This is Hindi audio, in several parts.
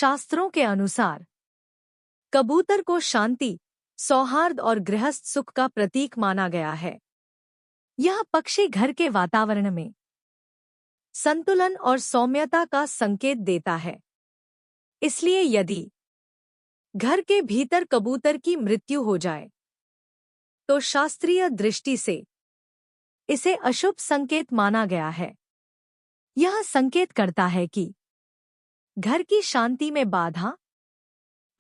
शास्त्रों के अनुसार कबूतर को शांति, सौहार्द और गृहस्थ सुख का प्रतीक माना गया है। यह पक्षी घर के वातावरण में संतुलन और सौम्यता का संकेत देता है। इसलिए यदि घर के भीतर कबूतर की मृत्यु हो जाए तो शास्त्रीय दृष्टि से इसे अशुभ संकेत माना गया है। यह संकेत करता है कि घर की शांति में बाधा,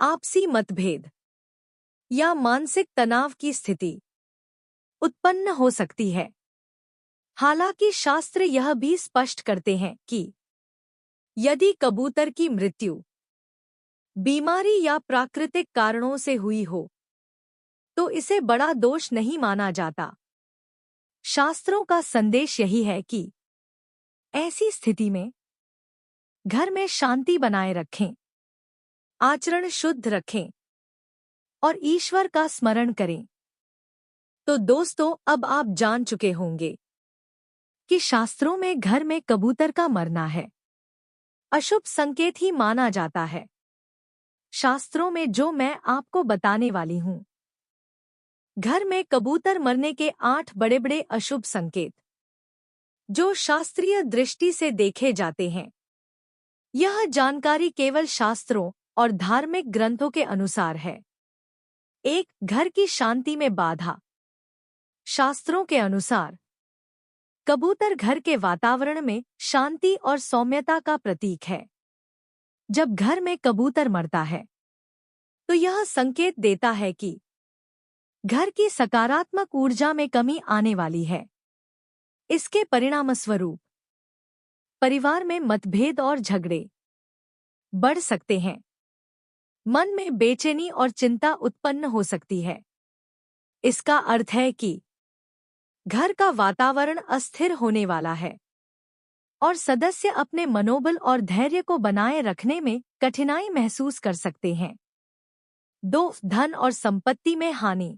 आपसी मतभेद या मानसिक तनाव की स्थिति उत्पन्न हो सकती है। हालांकि शास्त्र यह भी स्पष्ट करते हैं कि यदि कबूतर की मृत्यु बीमारी या प्राकृतिक कारणों से हुई हो तो इसे बड़ा दोष नहीं माना जाता। शास्त्रों का संदेश यही है कि ऐसी स्थिति में घर में शांति बनाए रखें, आचरण शुद्ध रखें और ईश्वर का स्मरण करें। तो दोस्तों, अब आप जान चुके होंगे कि शास्त्रों में घर में कबूतर का मरना है अशुभ संकेत ही माना जाता है। शास्त्रों में जो मैं आपको बताने वाली हूं, घर में कबूतर मरने के 8 बड़े बड़े अशुभ संकेत जो शास्त्रीय दृष्टि से देखे जाते हैं। यह जानकारी केवल शास्त्रों और धार्मिक ग्रंथों के अनुसार है। 1. घर की शांति में बाधा। शास्त्रों के अनुसार कबूतर घर के वातावरण में शांति और सौम्यता का प्रतीक है। जब घर में कबूतर मरता है तो यह संकेत देता है कि घर की सकारात्मक ऊर्जा में कमी आने वाली है। इसके परिणामस्वरूप परिवार में मतभेद और झगड़े बढ़ सकते हैं। मन में बेचैनी और चिंता उत्पन्न हो सकती है। इसका अर्थ है कि घर का वातावरण अस्थिर होने वाला है और सदस्य अपने मनोबल और धैर्य को बनाए रखने में कठिनाई महसूस कर सकते हैं। 2. धन और संपत्ति में हानि।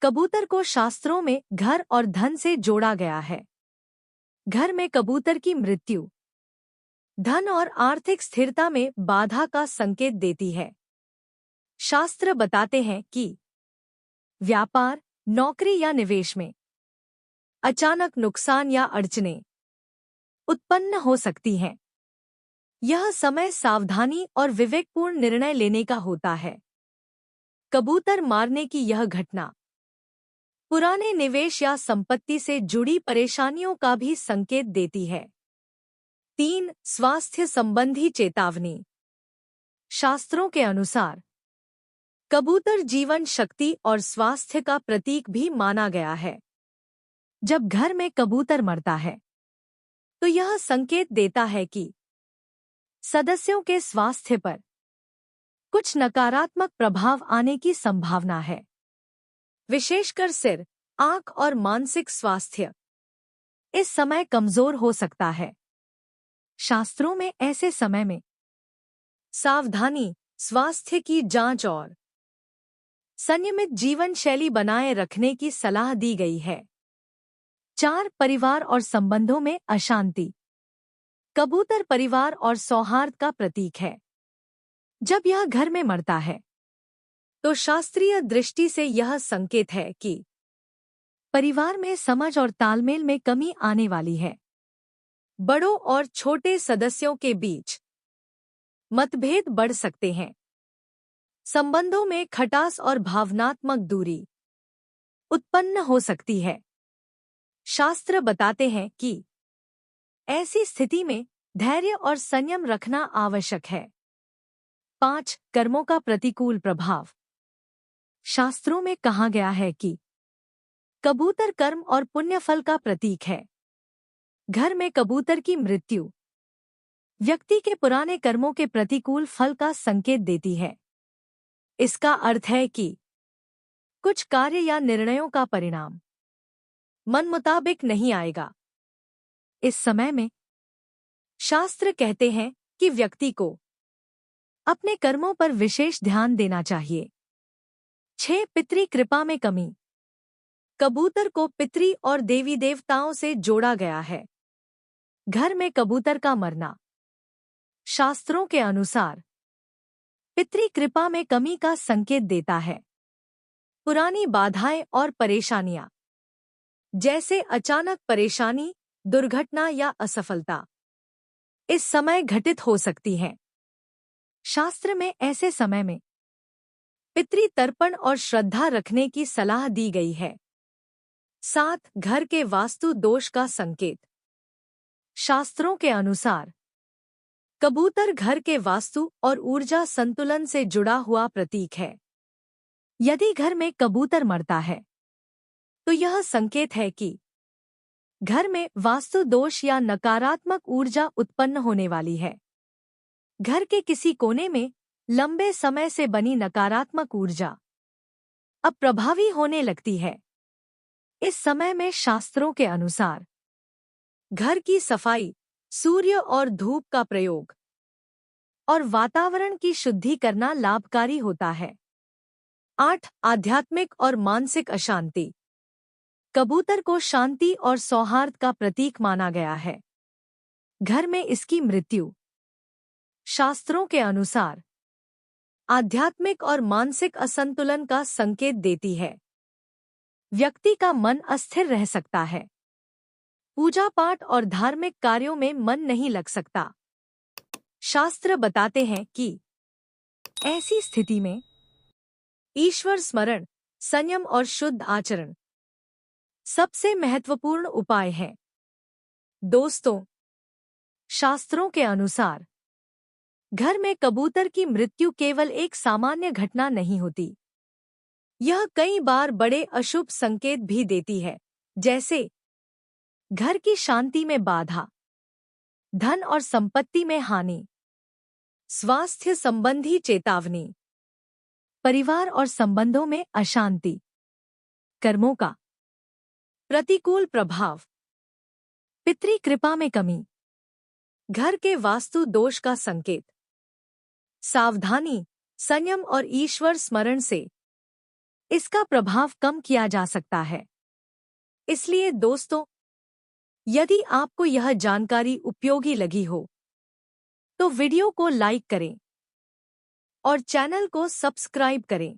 कबूतर को शास्त्रों में घर और धन से जोड़ा गया है। घर में कबूतर की मृत्यु धन और आर्थिक स्थिरता में बाधा का संकेत देती है। शास्त्र बताते हैं कि व्यापार, नौकरी या निवेश में अचानक नुकसान या अड़चनें उत्पन्न हो सकती हैं। यह समय सावधानी और विवेकपूर्ण निर्णय लेने का होता है। कबूतर मारने की यह घटना पुराने निवेश या संपत्ति से जुड़ी परेशानियों का भी संकेत देती है। 3. स्वास्थ्य संबंधी चेतावनी। शास्त्रों के अनुसार कबूतर जीवन शक्ति और स्वास्थ्य का प्रतीक भी माना गया है। जब घर में कबूतर मरता है तो यह संकेत देता है कि सदस्यों के स्वास्थ्य पर कुछ नकारात्मक प्रभाव आने की संभावना है, विशेषकर सिर, आंख और मानसिक स्वास्थ्य इस समय कमजोर हो सकता है। शास्त्रों में ऐसे समय में सावधानी, स्वास्थ्य की जांच और संयमित जीवन शैली बनाए रखने की सलाह दी गई है। 4. परिवार और संबंधों में अशांति। कबूतर परिवार और सौहार्द का प्रतीक है। जब यह घर में मरता है तो शास्त्रीय दृष्टि से यह संकेत है कि परिवार में समझ और तालमेल में कमी आने वाली है। बड़ों और छोटे सदस्यों के बीच मतभेद बढ़ सकते हैं। संबंधों में खटास और भावनात्मक दूरी उत्पन्न हो सकती है। शास्त्र बताते हैं कि ऐसी स्थिति में धैर्य और संयम रखना आवश्यक है। 5. कर्मों का प्रतिकूल प्रभाव। शास्त्रों में कहा गया है कि कबूतर कर्म और पुण्यफल का प्रतीक है। घर में कबूतर की मृत्यु व्यक्ति के पुराने कर्मों के प्रतिकूल फल का संकेत देती है। इसका अर्थ है कि कुछ कार्य या निर्णयों का परिणाम मन मुताबिक नहीं आएगा। इस समय में शास्त्र कहते हैं कि व्यक्ति को अपने कर्मों पर विशेष ध्यान देना चाहिए। 6. पितृ कृपा में कमी। कबूतर को पितृ और देवी देवताओं से जोड़ा गया है। घर में कबूतर का मरना शास्त्रों के अनुसार पितृ कृपा में कमी का संकेत देता है। पुरानी बाधाएं और परेशानियां, जैसे अचानक परेशानी, दुर्घटना या असफलता, इस समय घटित हो सकती हैं। शास्त्र में ऐसे समय में पितृ तर्पण और श्रद्धा रखने की सलाह दी गई है। 7. घर के वास्तु दोष का संकेत। शास्त्रों के अनुसार कबूतर घर के वास्तु और ऊर्जा संतुलन से जुड़ा हुआ प्रतीक है। यदि घर में कबूतर मरता है तो यह संकेत है कि घर में वास्तु दोष या नकारात्मक ऊर्जा उत्पन्न होने वाली है। घर के किसी कोने में लंबे समय से बनी नकारात्मक ऊर्जा अब प्रभावी होने लगती है। इस समय में शास्त्रों के अनुसार घर की सफाई, सूर्य और धूप का प्रयोग और वातावरण की शुद्धि करना लाभकारी होता है। 8. आध्यात्मिक और मानसिक अशांति। कबूतर को शांति और सौहार्द का प्रतीक माना गया है। घर में इसकी मृत्यु शास्त्रों के अनुसार आध्यात्मिक और मानसिक असंतुलन का संकेत देती है। व्यक्ति का मन अस्थिर रह सकता है। पूजा पाठ और धार्मिक कार्यों में मन नहीं लग सकता। शास्त्र बताते हैं कि ऐसी स्थिति में ईश्वर स्मरण, संयम और शुद्ध आचरण सबसे महत्वपूर्ण उपाय है। दोस्तों, शास्त्रों के अनुसार घर में कबूतर की मृत्यु केवल एक सामान्य घटना नहीं होती। यह कई बार बड़े अशुभ संकेत भी देती है, जैसे घर की शांति में बाधा, धन और संपत्ति में हानि, स्वास्थ्य संबंधी चेतावनी, परिवार और संबंधों में अशांति, कर्मों का प्रतिकूल प्रभाव, पितृ कृपा में कमी, घर के वास्तु दोष का संकेत। सावधानी, संयम और ईश्वर स्मरण से इसका प्रभाव कम किया जा सकता है। इसलिए दोस्तों, यदि आपको यह जानकारी उपयोगी लगी हो तो वीडियो को लाइक करें और चैनल को सब्सक्राइब करें।